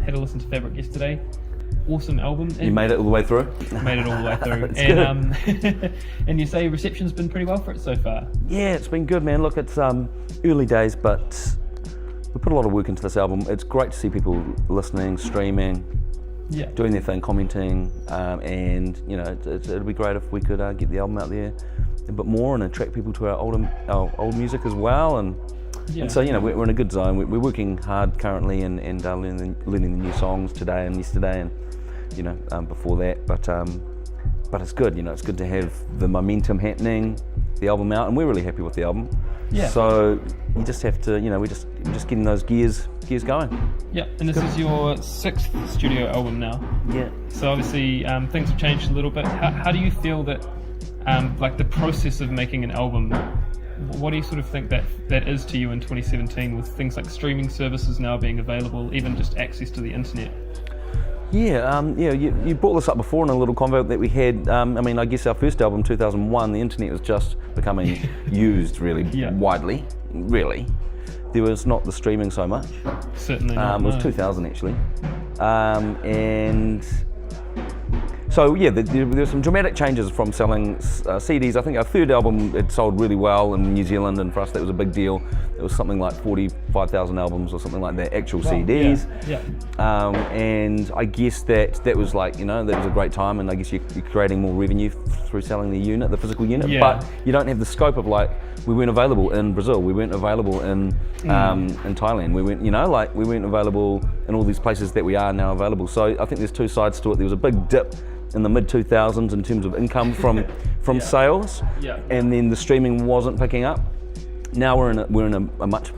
had a listen to Fabric yesterday. Awesome album. You made it all the way through? Made it all the way through. Good. And you say reception's been pretty well for it so far? Yeah, it's been good, man. Look, it's early days, but we put a lot of work into this album. It's great to see people listening, streaming, doing their thing, commenting, and it'd be great if we could get the album out there a bit more and attract people to our old music as well. And so we're in a good zone. We're working hard currently and learning the new songs today and yesterday and before that. But it's good. It's good to have the momentum happening, the album out, and we're really happy with the album. Yeah. So you just have to, we're just getting those gears going. Yeah, and this is your 6th studio album now. Yeah. So obviously things have changed a little bit. How do you feel that, like the process of making an album, what do you sort of think that is to you in 2017 with things like streaming services now being available, even just access to the internet? Yeah, you brought this up before in a little convo that we had. I guess our first album, 2001, the internet was just becoming used really widely. Really, there was not the streaming so much. Certainly not. It was 2000 actually, and so there were some dramatic changes from selling CDs. I think our third album, it sold really well in New Zealand, and for us that was a big deal. It was something like 45,000 albums or something like that, actual CDs. And I guess that was like, that was a great time, and I guess you're creating more revenue through selling the physical unit. But you don't have the scope of, like, we weren't available in Brazil, we weren't available in Thailand, we weren't available in all these places that we are now available. So I think there's two sides to it. There was a big dip in the mid-2000s in terms of income from sales, and then the streaming wasn't picking up. Now we're in a much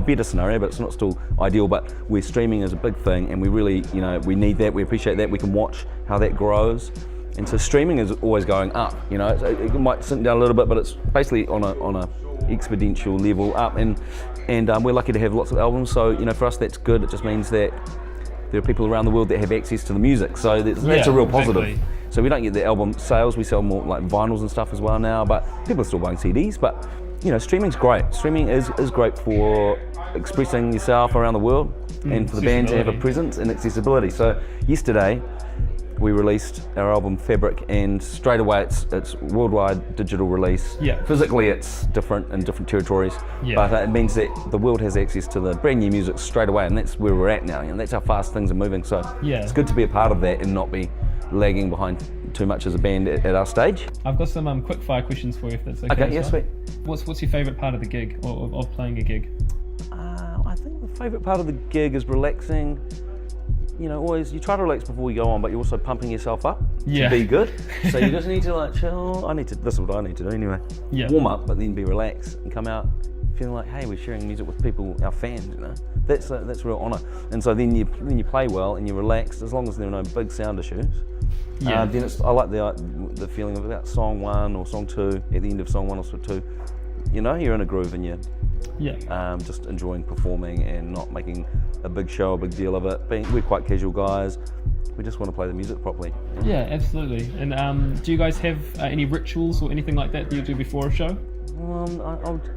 better scenario, but it's not still ideal, but where streaming is a big thing, and we really, we need that, we appreciate that, we can watch how that grows. And so streaming is always going up, it might sink down a little bit, but it's basically on a exponential level up, and we're lucky to have lots of albums, so for us that's good. It just means that there are people around the world that have access to the music, so that's a real positive. Exactly. So we don't get the album sales, we sell more like vinyls and stuff as well now, but people are still buying CDs. But streaming's great. Streaming is great for expressing yourself around the world, and for the band to have a presence and accessibility. So yesterday we released our album Fabric, and straight away it's worldwide digital release. Physically it's different in different territories, but it means that the world has access to the brand new music straight away, and that's where we're at now, and that's how fast things are moving. So it's good to be a part of that and not be lagging behind too much as a band at our stage. I've got some quick fire questions for you, if that's okay. Okay, yeah, sweet. What's your favourite part of the gig, or of playing a gig? I think the favourite part of the gig is relaxing. Always you try to relax before you go on, but you're also pumping yourself up to be good. So you just need to chill. This is what I need to do anyway. Warm up, but then be relaxed and come out feeling like, hey, we're sharing music with people, our fans. That's a real honour. And so then you play well and you're relaxed, as long as there are no big sound issues. Then I like the feeling of about song 1 or song 2. At the end of song 1 or song 2, you're in a groove and you're just enjoying performing and not making a big show, a big deal of it. We're quite casual guys. We just want to play the music properly. Yeah, absolutely. And do you guys have any rituals or anything like that you do before a show? I would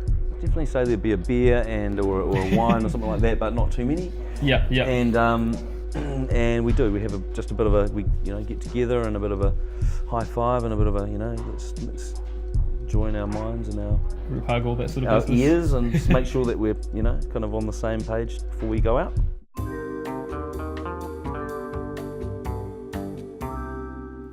definitely say there'd be a beer or a wine or something like that, but not too many. And we have just a bit of a get together and a bit of a high five and a bit of a let's join our minds and our hug, all that sort of business. Ears, and just make sure that we're kind of on the same page before we go out.